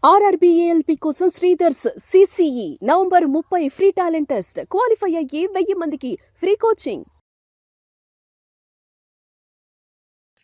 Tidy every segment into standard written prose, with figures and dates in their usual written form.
ఆర్ఆర్బీఏఎల్పీ కోసం Sridhar's CCE November 30 free talent test. Qualify అయ్యి 1000 మందికి ఫ్రీ కోచింగ్.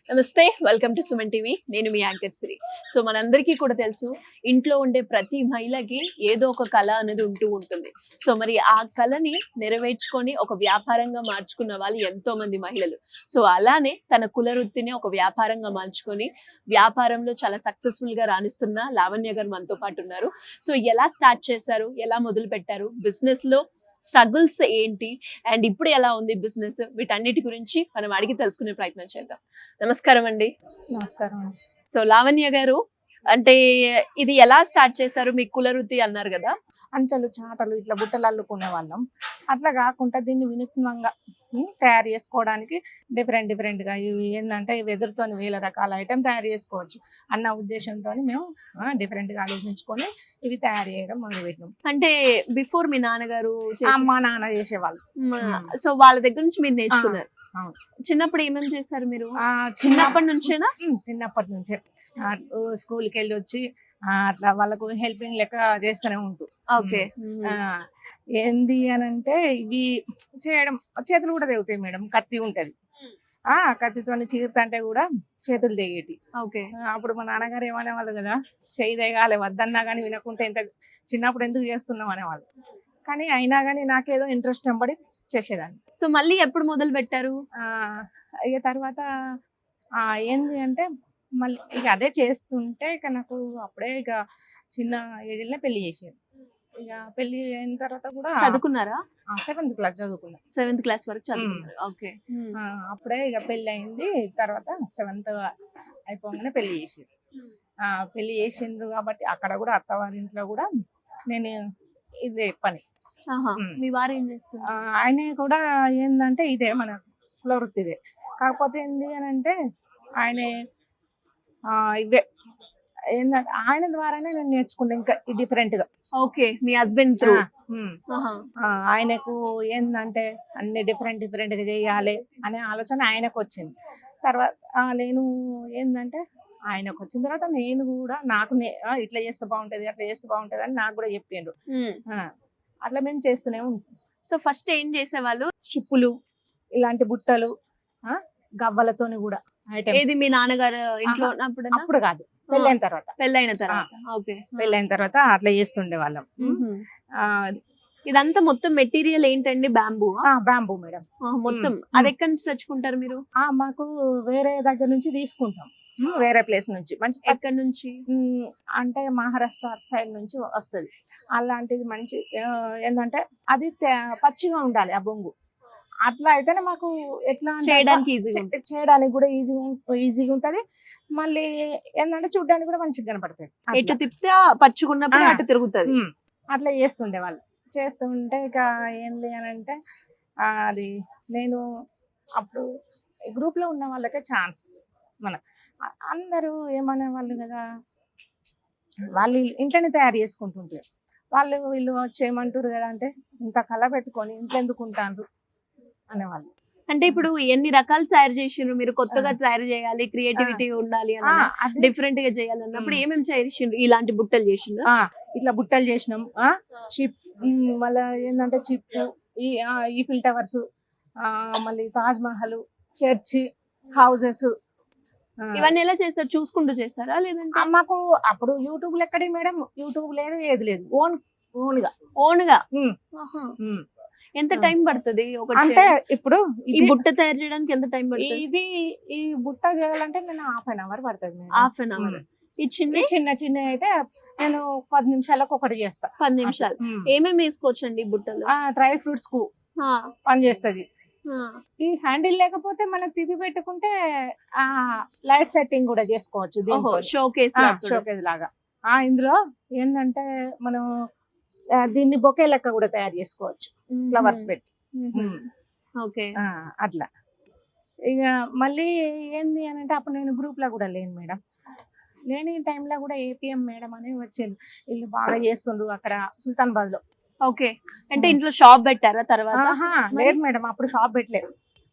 నమస్తే, వెల్కమ్ టు సుమన్ టీవీ. నేను మీ యాంకర్ శ్రీ. సో మనందరికీ కూడా తెలుసు, ఇంట్లో ఉండే ప్రతి మహిళకి ఏదో ఒక కళ అనేది ఉంటూ ఉంటుంది. సో మరి ఆ కళని నెరవేర్చుకొని ఒక వ్యాపారంగా మార్చుకున్న వాళ్ళు ఎంతో మంది మహిళలు. సో అలానే తన కుల వృత్తిని ఒక వ్యాపారంగా మార్చుకొని వ్యాపారంలో చాలా సక్సెస్ఫుల్ గా రాణిస్తున్న లావణ్య గారు మనతో పాటు ఉన్నారు. సో ఎలా స్టార్ట్ చేశారు, ఎలా మొదలు పెట్టారు, బిజినెస్ లో స్ట్రగుల్స్ ఏంటి, అండ్ ఇప్పుడు ఎలా ఉంది బిజినెస్, వీటన్నిటి గురించి మనం అడిగి తెలుసుకునే ప్రయత్నం చేద్దాం. నమస్కారం అండి. నమస్కారం అండి. సో లావణ్య గారు, అంటే ఇది ఎలా స్టార్ట్ చేశారు? మీ కుల వృత్తి అన్నారు కదా. అంచెలు చాటలు ఇట్లా బుట్టలు అల్లుకునే వాళ్ళం. అట్లా కాకుండా దీన్ని వినూత్నంగా తయారు చేసుకోవడానికి డిఫరెంట్ గా ఇవి ఏంటంటే వెదురుతో వేల రకాల ఐటమ్ తయారు చేసుకోవచ్చు అన్న ఉద్దేశంతో మేము డిఫరెంట్ గా ఆలోచించుకొని ఇవి తయారు చేయడం మొదలుపెట్టినాం. అంటే బిఫోర్ మీ నాన్నగారు అమ్మ నాన్న చేసేవాళ్ళు. సో వాళ్ళ దగ్గర నుంచి మీరు నేర్చుకున్నారు. అవును. చిన్నప్పుడు ఏమేమి చేశారు మీరు? చిన్నప్పటి నుంచేనా? చిన్నప్పటి నుంచే స్కూల్కి వెళ్ళి వచ్చి అట్లా వాళ్ళకు హెల్పింగ్ లెక్క చేస్తూనే ఉంటూ. ఓకే. ఏంది అని అంటే ఇవి చేయడం చేతులు కూడా తెగుతాయి మేడం. కత్తి ఉంటది, కత్తితో చీరుతంటే కూడా చేతులు తెగేటి. ఓకే. అప్పుడు మా నాన్నగారు ఏమనేవాళ్ళు కదా, చేయి తెగాలి వద్దన్నా కానీ వినకుంటే ఇంత చిన్నప్పుడు ఎందుకు చేస్తున్నాం అనేవాళ్ళు. కానీ అయినా కానీ నాకేదో ఇంట్రెస్ట్ వెంబడి చేసేదాన్ని. సో మళ్ళీ ఎప్పుడు మొదలు పెట్టారు? ఇక తర్వాత ఏంది అంటే మళ్ళీ ఇక అదే చేస్తుంటే ఇక నాకు అప్పుడే ఇక చిన్న ఏజ్లో పెళ్లి చేసేది. ఇక పెళ్లి అయిన తర్వాత కూడా చదువుకున్నారా? 7th క్లాస్ చదువుకున్నా. 7th క్లాస్ వరకు చదువుకున్నారు. ఓకే. అప్పుడే ఇక పెళ్లి అయింది. తర్వాత 7th అయిపోగానే పెళ్లి చేసేది. పెళ్లి చేసిండ్రు కాబట్టి అక్కడ కూడా అత్తవారింట్లో కూడా నేను ఇదే పని. మీ వారు ఏం చేస్తారు? ఆయన కూడా ఏంటంటే ఇదే మన కుల వృత్తి ఇదే. కాకపోతే ఏంది అని అంటే ఆయన ఇవే ఏంటంటే ఆయన ద్వారానే నేను నేర్చుకున్నా ఇంకా డిఫరెంట్ గా. ఓకే. మీ హస్బెండ్ త్రూ. ఆయనకు ఏంటంటే అన్ని డిఫరెంట్ గా చేయాలి అనే ఆలోచన ఆయనకు వచ్చింది. తర్వాత నేను ఏంటంటే ఆయనకు వచ్చిన తర్వాత నేను కూడా నాకు ఇట్లా చేస్తే బాగుంటది అట్లా చేస్తే బాగుంటది అని నాకు కూడా చెప్పిండ్రు. అట్లా మేము చేస్తూనే ఉంటాం. సో ఫస్ట్ ఏం చేసేవాళ్ళు? చిప్పులు, ఇలాంటి బుట్టలు, గవ్వలతోని కూడా ఐటమ్స్. ఏది మీ నాన్నగారు ఇంట్లో అప్పుడు కాదు, పెళ్ళైన తర్వాత. ఓకే. పెళ్ళైన తర్వాత అట్లా చేస్తుండే వాళ్ళం. ఇదంతా మొత్తం మెటీరియల్ ఏంటండి? బ్యాంబూ? బ్యాంబూ మేడం మొత్తం. అది ఎక్కడి నుంచి తెచ్చుకుంటారు మీరు? మాకు వేరే దగ్గర నుంచి తీసుకుంటాం, వేరే ప్లేస్ నుంచి. మంచి ఎక్కడి నుంచి అంటే మహారాష్ట్ర సైడ్ నుంచి వస్తుంది. అలాంటిది మంచి ఏంటంటే అది పచ్చిగా ఉండాలి ఆ బొంగు. అట్లా అయితేనే మాకు ఎట్లా చేయడానికి కూడా ఈజీగా ఉంటది. మళ్ళీ ఏంటంటే చూడడానికి కూడా మంచిగా కనపడుతుంది. ఎటు తిప్పితే పచ్చుకున్నప్పుడు అటు తిరుగుతుంది. అట్లా చేస్తుండే వాళ్ళు. చేస్తుంటే ఇక ఏంది అని అంటే అది నేను అప్పుడు గ్రూప్ లో ఉన్న వాళ్ళకే ఛాన్స్. మన అందరూ ఏమనే వాళ్ళు కదా, వాళ్ళు ఇంట్లోనే తయారు చేసుకుంటుంటారు. వాళ్ళు వీళ్ళు చేయమంటారు కదా అంటే ఇంత కళ పెట్టుకొని ఇంట్లో ఎందుకు ఉంటారు అనేవాళ్ళు. అంటే ఇప్పుడు ఎన్ని రకాలు తయారు చేసిండ్రు మీరు? కొత్తగా తయారు చేయాలి, క్రియేటివిటీ ఉండాలి అని, డిఫరెంట్ గా చేయాలి అన్నప్పుడు ఏమేమి చేసిండ్రు? ఇలాంటి బుట్టలు చేసిండ్రు? ఇట్లా బుట్టలు చేసినాం. షిప్, మళ్ళీ ఏంటంటే చిప్, ఈఫిల్ టవర్స్, మళ్ళీ తాజ్ మహల్, చర్చి, హౌసెస్. ఇవన్నీ ఎలా చేస్తారు? చూసుకుంటూ చేస్తారా లేదంటే? మాకు అప్పుడు యూట్యూబ్ ఎక్కడి మేడం, యూట్యూబ్ లేదు, ఏది లేదు. ఓన్ గా. ఎంత టైం పడుతుంది? అంటే ఇప్పుడు ఈ బుట్ట తయారు చేయడానికి ఎంత టైం పడుతుంది? ఇది ఈ బుట్ట చేయాలంటే నేను 1/2 hour పడుతుంది. 1/2 hour. ఈ చిన్న అయితే నేను 10 నిమిషాలకు ఒకటి చేస్తా. 10 నిమిషాలు. ఏమేమి వేసుకోవచ్చండి బుట్టలు? డ్రై ఫ్రూట్స్ కు పని చేస్తుంది. ఈ హ్యాండిల్ లేకపోతే మనం తిప్పి పెట్టుకుంటే లైట్ సెట్టింగ్ కూడా చేసుకోవచ్చు. షోకేస్ లాగా. ఇందులో ఏంటంటే మనం దీన్ని బొకే లెక్క కూడా తయారు చేసుకోవచ్చు, ఫ్లవర్స్ పెట్టి. ఓకే. అట్లా ఇక మళ్ళీ ఏంది అని అంటే అప్పుడు నేను గ్రూప్ లో కూడా లేను మేడం. లేని టైంలో కూడా ఏపీఎం మేడం అని వచ్చేది. వీళ్ళు బాగా చేస్తుండ్రు అక్కడ సుల్తానాబాద్ లో. ఓకే. అంటే ఇంట్లో షాప్ పెట్టారా తర్వాత? లేదు మేడం, అప్పుడు షాప్ పెట్టలేదు.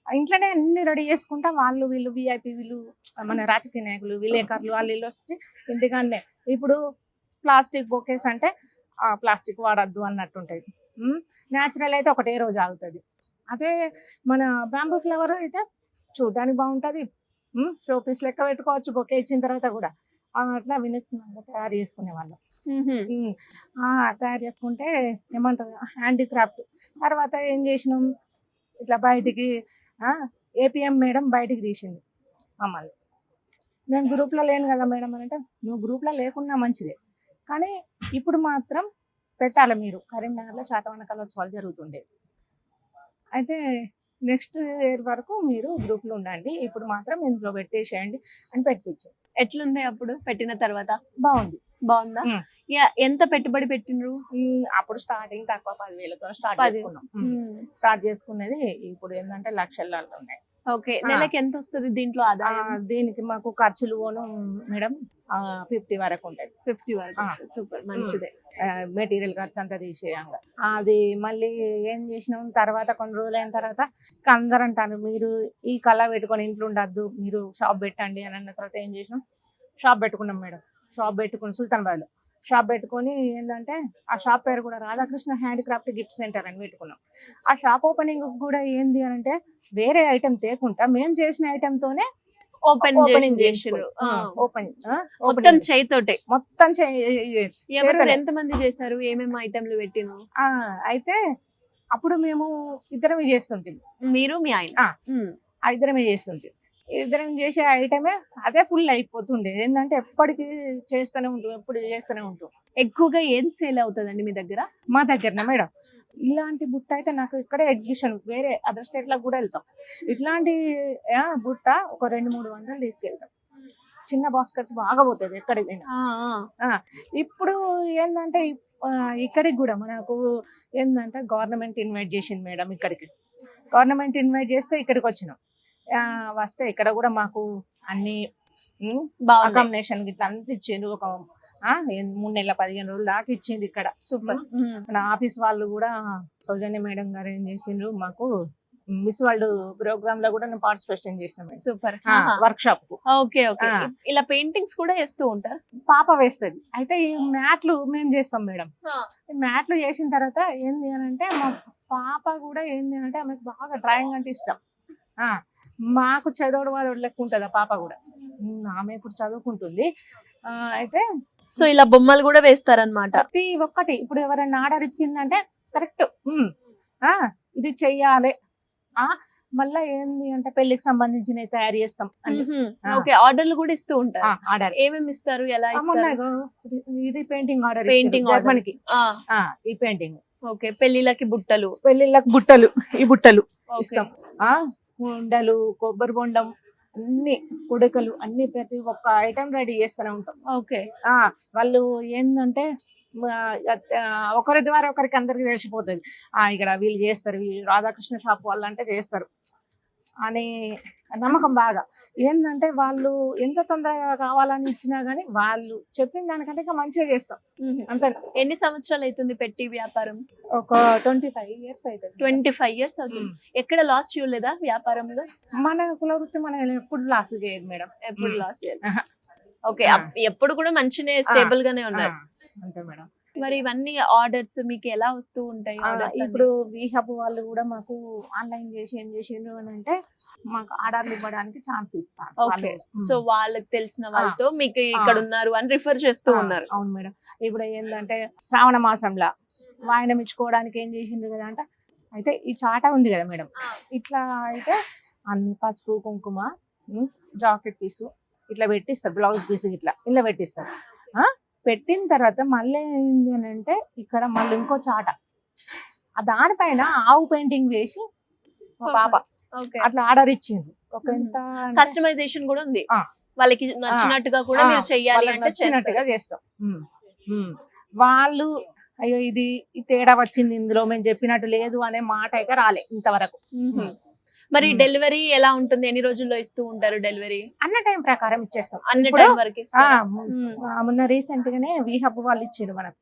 ఇంట్లోనే అన్ని రెడీ చేసుకుంటా. వాళ్ళు వీళ్ళు విఐపి, వీళ్ళు మన రాజకీయ నాయకులు, విలేకరులు వాళ్ళు వీళ్ళు వచ్చి ఇంటికాన్నే. ఇప్పుడు ప్లాస్టిక్ బొకేస్ అంటే ప్లాస్టిక్ వాడద్దు అన్నట్టు ఉంటుంది. న్యాచురల్ అయితే ఒకటే రోజు ఆగుతుంది. అదే మన బ్యాంబూ ఫ్లవర్ అయితే చూడడానికి బాగుంటుంది, షో పీస్ లెక్క పెట్టుకోవచ్చు బొకే ఇచ్చిన తర్వాత కూడా. అట్లా వినూత్నంగా తయారు చేసుకునే వాళ్ళం. తయారు చేసుకుంటే ఏమంటారు హ్యాండీక్రాఫ్ట్. తర్వాత ఏం చేసినాం, ఇట్లా బయటికి ఏపీఎం మేడం బయటికి తీసింది మమ్మల్ని. నేను గ్రూప్లో లేను కదా మేడం అని అంటే, నువ్వు గ్రూప్లో లేకున్నా మంచిదే, కానీ ఇప్పుడు మాత్రం పెట్టాలి మీరు. కరీంనగర్లో శాతవాహన కళోత్సవాలు జరుగుతుండేవి. అయితే నెక్స్ట్ ఇయర్ వరకు మీరు గ్రూప్లో ఉండండి, ఇప్పుడు మాత్రం ఇందులో పెట్టేసేయండి అని పెట్టించారు. ఎట్లుంది అప్పుడు పెట్టిన తర్వాత? బాగుంది. బాగుందా? ఎంత పెట్టుబడి పెట్టినరు? అప్పుడు స్టార్టింగ్ తక్కువ 10,000తో స్టార్ట్ చేసుకునేది. ఇప్పుడు ఏంటంటే లక్షల్లో ఉన్నాయి. ఓకే, నెలకి ఎంత వస్తుంది దీంట్లో ఆదాయం? దీనికి మాకు ఖర్చులు పోను మేడం 50 వరకు ఉంటుంది. 50 వరకు. సూపర్, మంచిదే. మెటీరియల్ ఖర్చు అంతా తీసేయంగా అది మళ్ళీ ఏం చేసినాం తర్వాత కొన్ని రోజులు అయిన తర్వాత అందరూ అంటారు మీరు ఈ కళ పెట్టుకొని ఇంట్లో ఉండద్దు, మీరు షాప్ పెట్టండి అని అన్న తర్వాత ఏం చేసినాం, షాప్ పెట్టుకున్నాం మేడం. షాప్ పెట్టుకుని సుల్తానాబాద్లో షాప్ పెట్టుకొని ఏంటంటే ఆ షాప్ పేరు కూడా రాధాకృష్ణ హ్యాండీక్రాఫ్ట్ గిఫ్ట్ సెంటర్ అని పెట్టుకున్నాం. ఆ షాప్ ఓపెనింగ్ కూడా ఏంది అని అంటే వేరే ఐటమ్ తేకుండా మేము చేసిన ఐటమ్ తోనే ఓపెనింగ్ చేసారు. మొత్తం చేయితోటే. మొత్తం ఎవరు ఎంతమంది చేశారు, ఏమేమి ఐటమ్లు పెట్టిను? అయితే అప్పుడు మేము ఇద్దరమే చేస్తుంటాం, మీరు మీ ఆయన. ఇద్దరమే చేస్తుంటాం. ఇద్దరం చేసే ఐటమే అదే ఫుల్ అయిపోతుండే. ఏంటంటే ఎప్పటికీ చేస్తూనే ఉంటాం. ఎక్కువగా ఏం సేల్ అవుతుందండి మీ దగ్గర? మా దగ్గరనే మేడం ఇలాంటి బుట్ట అయితే నాకు ఇక్కడే ఎగ్జిబిషన్, వేరే అదర్ స్టేట్లకు కూడా వెళ్తాం. ఇట్లాంటి బుట్ట ఒక 200-300 తీసుకెళ్తాం. చిన్న బాస్కెట్స్ బాగా పోతుంది ఎక్కడికైనా. ఇప్పుడు ఏంటంటే ఇక్కడికి కూడా మనకు ఏంటంటే గవర్నమెంట్ ఇన్వైట్ చేసింది మేడం. ఇక్కడికి గవర్నమెంట్ ఇన్వైట్ చేస్తే ఇక్కడికి వచ్చినాం. వస్తే ఇక్కడ కూడా మాకు అన్ని అకామిడేషన్ ఇట్లా అంత ఇచ్చిండ్రు. ఒక 3 నెలల 15 రోజులు దాకా ఇచ్చింది ఇక్కడ. సూపర్. మన ఆఫీస్ వాళ్ళు కూడా సౌజన్య మేడం గారు ఏం చేసిండ్రు, మాకు మిస్ వరల్డ్ ప్రోగ్రామ్ లో కూడా నేను పార్టిసిపేషన్ చేసిన. సూపర్. వర్క్ షాప్ కు. Okay okay. ఇలా పెయింటింగ్స్ కూడా వేస్తూ ఉంటారు? పాప వేస్తుంది. అయితే ఈ మ్యాట్లు మేము చేస్తాం మేడం. మ్యాట్లు చేసిన తర్వాత ఏంది అని అంటే మా పాప కూడా ఏంది అంటే ఆమెకు బాగా డ్రాయింగ్ అంటే ఇష్టం. మాకు చదవడు వాడు లెక్క ఉంటుంది ఆ పాప కూడా. ఆమె ఇప్పుడు చదువుకుంటుంది. అయితే సో ఇలా బొమ్మలు కూడా వేస్తారనమాట? ప్రతి ఒక్కటి ఇప్పుడు ఎవరైనా ఆర్డర్ ఇచ్చిందంటే కరెక్ట్ ఇది చెయ్యాలి. మళ్ళా ఏంది అంటే పెళ్లికి సంబంధించినవి తయారు చేస్తాం. ఓకే, ఆర్డర్లు కూడా ఇస్తూ ఉంటారు. ఆర్డర్ ఏమేమి ఇస్తారు, ఎలా ఇస్తారు? ఇది పెయింటింగ్ ఆర్డర్, పెయింటింగ్ జర్మనీకి. ఈ పెయింటింగ్. ఓకే, పెళ్లిళ్ళకి బుట్టలు. ఈ బుట్టలు ఇస్తాం. ఉండలు, కొబ్బరి బొండం, అన్ని కుడకలు, అన్ని ప్రతి ఒక్క ఐటమ్ రెడీ చేస్తూనే ఉంటాం. ఓకే. వాళ్ళు ఏంటంటే ఒకరి ద్వారా ఒకరికి అందరికి తెలిసిపోతుంది, ఇక్కడ వీళ్ళు చేస్తారు, వీళ్ళు రాధాకృష్ణ షాప్ వాళ్ళు అంటే చేస్తారు అని నమ్మకం బాగా. ఏంటంటే వాళ్ళు ఎంత తొందరగా కావాలని ఇచ్చినా గానీ వాళ్ళు చెప్పిన దానికంటే ఇంకా మంచిగా చేస్తాం. అంతే. ఎన్ని సంవత్సరాలు అవుతుంది పెట్టి వ్యాపారం? ఒక 25 years అవుతుంది. 25 years అవుతుంది. ఎక్కడ లాస్ చూడలేదా వ్యాపారంలో? మన కుల వృత్తి మనం ఎప్పుడు లాస్ చేయదు మేడం, ఎప్పుడు లాస్ చేయదు. ఓకే, ఎప్పుడు కూడా మంచినే స్టేబుల్ గానే ఉన్నారు. అంతే మేడం. మరి ఇవన్నీ ఆర్డర్స్ మీకు ఎలా వస్తూ ఉంటాయి? ఇప్పుడు వీహబ్ వాళ్ళు కూడా మాకు ఆన్లైన్ చేసి ఏం చేసిండ్రు అని అంటే మాకు ఆర్డర్లు ఇవ్వడానికి ఛాన్స్ ఇస్తారు. ఓకే, సో వాళ్ళకి తెలిసిన వాళ్ళతో మీకు ఇక్కడ ఉన్నారు అని రిఫర్ చేస్తూ ఉన్నారు. అవును మేడం. ఇప్పుడు ఏంటంటే శ్రావణ మాసంలో వాయినం ఇచ్చుకోవడానికి ఏం చేసిండ్రు కదా అంటే, అయితే ఈ చాట ఉంది కదా మేడం, ఇట్లా అయితే అన్ని పసుపు కుంకుమ జాకెట్ పీసు ఇట్లా పెట్టిస్తారు, బ్లౌజ్ పీసు ఇట్లా ఇలా పెట్టిస్తారు. పెట్టిన తర్వాత మళ్ళీ ఏంటి అని అంటే ఇక్కడ మళ్ళీ ఇంకో చాట, దానిపైన ఆవు పెయింటింగ్ వేసి మా పాప అట్లా ఆర్డర్ ఇచ్చింది. ఒక ఎంత కస్టమైజేషన్ కూడా ఉంది, వాళ్ళకి నచ్చినట్టుగా కూడా మీరు చెయ్యాలి అంటే నచ్చినట్టుగా చేస్తాం. వాళ్ళు అయ్యో ఇది తేడా వచ్చింది ఇందులో, మేము చెప్పినట్టు లేదు అనే మాట అయితే రాలే ఇంతవరకు. మరి డెలివరీ ఎలా ఉంటుంది? ఎన్ని రోజుల్లో ఇస్తూ ఉంటారు డెలివరీ? అన్న టైం ప్రకారం ఇచ్చేస్తాం. అన్ని టైం వరకు. మొన్న రీసెంట్ గానే వీహబ్ వాళ్ళు ఇచ్చారు మనకు,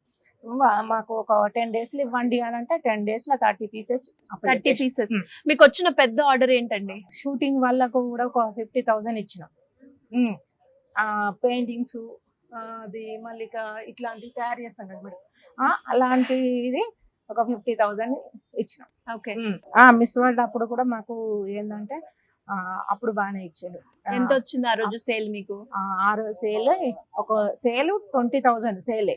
మాకు ఒక 10 days ఇవ్వండి అని అంటే 10 days లో 30 pieces. మీకు వచ్చిన పెద్ద ఆర్డర్ ఏంటండి? షూటింగ్ వాళ్ళకు కూడా ఒక 50,000 ఇచ్చినాం. పెయింటింగ్స్ అది మళ్ళీ ఇట్లాంటివి తయారు చేస్తాం కదా మేడం, అలాంటిది ఒక 50,000 ఇచ్చినాం. ఓకే. మిస్ వరల్డ్ అప్పుడు కూడా మాకు ఏంటంటే అప్పుడు బాగానే ఇచ్చాడు. ఎంత వచ్చింది ఆ రోజు సేల్ మీకు? ఆ రోజు సేల్ ఒక సేల్ 20,000 సేలే.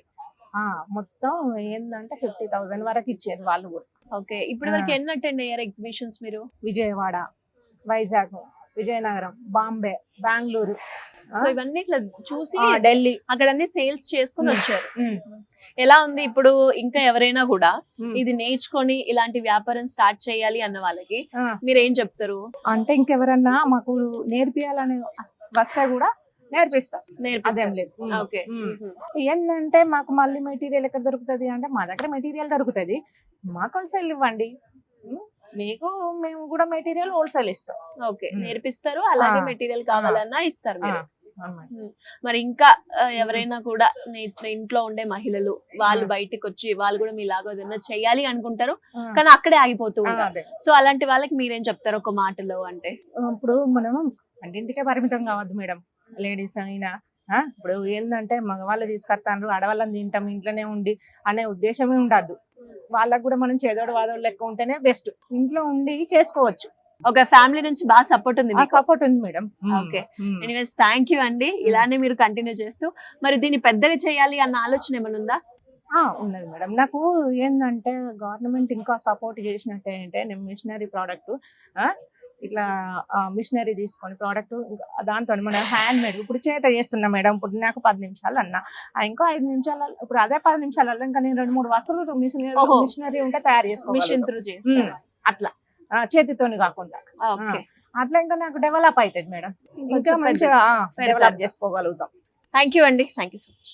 మొత్తం ఏంటంటే 50,000 వరకు ఇచ్చారు వాళ్ళు కూడా. ఓకే. ఇప్పటి వరకు ఎన్ని అటెండ్ అయ్యారు ఎగ్జిబిషన్స్ మీరు? విజయవాడ, వైజాగ్, విజయనగరం, బాంబే, బెంగళూరు, సో ఇవన్నీ ఇట్లా చూసి ఢిల్లీ, అక్కడ అన్ని సేల్స్ చేసుకుని వచ్చారు. ఎలా ఉంది ఇప్పుడు? ఇంకా ఎవరైనా కూడా ఇది నేర్చుకొని ఇలాంటి వ్యాపారం స్టార్ట్ చేయాలి అన్న వాళ్ళకి మీరు ఏం చెప్తారు? అంటే ఇంకెవరన్నా మాకు నేర్పియాలని వస్తే కూడా నేర్పిస్తారు. అదేం లేదు. ఓకే. ఏంటంటే మాకు మళ్ళీ మెటీరియల్ ఎక్కడ దొరుకుతుంది అంటే మా దగ్గర మెటీరియల్ దొరుకుతుంది, మాకు హోల్సేల్ ఇవ్వండి, మీకు మేము కూడా మెటీరియల్ హోల్సేల్ ఇస్తాం. ఓకే. నేర్పిస్తారు, అలాగే మెటీరియల్ కావాలన్నా ఇస్తారు మీరు. మరి ఇంకా ఎవరైనా కూడా ఇంట్లో ఉండే మహిళలు వాళ్ళు బయటకు వచ్చి వాళ్ళు కూడా మీలాగా ఏదైనా చెయ్యాలి అనుకుంటారు కానీ అక్కడే ఆగిపోతూ ఉంటారు, సో అలాంటి వాళ్ళకి మీరేం చెప్తారు ఒక మాటలో? అంటే ఇప్పుడు మనం వంటింటికే పరిమితం కావద్దు మేడం, లేడీస్ అయినా. ఇప్పుడు ఏంటంటే మగవాళ్ళు తీసుకొస్తాను, ఆడవాళ్ళని తింటాం ఇంట్లోనే ఉండి అనే ఉద్దేశమే ఉండద్దు. వాళ్ళకు కూడా మనం చేదోడు వాదోడు లెక్క ఉంటేనే బెస్ట్. ఇంట్లో ఉండి చేసుకోవచ్చు. ఒక ఫ్యామిలీ నుంచి బాగా సపోర్ట్ ఉంది? సపోర్ట్ ఉంది madam. Okay. Anyways thank you అండి. ఇలానే మీరు కంటిన్యూ చేస్తూ మరి దీన్ని పెద్దగా చేయాలి అన్న ఆలోచన ఏమైనా ఉందా? ఉన్నది మేడం. నాకు ఏంటంటే గవర్నమెంట్ ఇంకా సపోర్ట్ చేసినట్టే అంటే నేను మిషనరీ ప్రోడక్ట్ ఇట్లా మిషనరీ తీసుకొని ప్రోడక్ట్ దాంతో మన హ్యాండ్ మేడ్ ఇప్పుడు చేత చేస్తున్నా మేడం. ఇప్పుడు నాకు 10 నిమిషాలు అన్నా, ఇంకో 5 నిమిషాలు, ఇప్పుడు అదే 10 నిమిషాలలో ఇంకా నేను 2-3 వస్తువులు మిషనరీ ఉంటే తయారు చేసుకో, మిషన్ త్రూ చేస్తాను అట్లా చేతితోని కాకుండా. అట్లా ఇంకా నాకు డెవలప్ అవుతుంది మేడం, ఇంకా మంచిగా డెవలప్ చేసుకోగలుగుతాం. థ్యాంక్ యూ అండి. Thank you so much.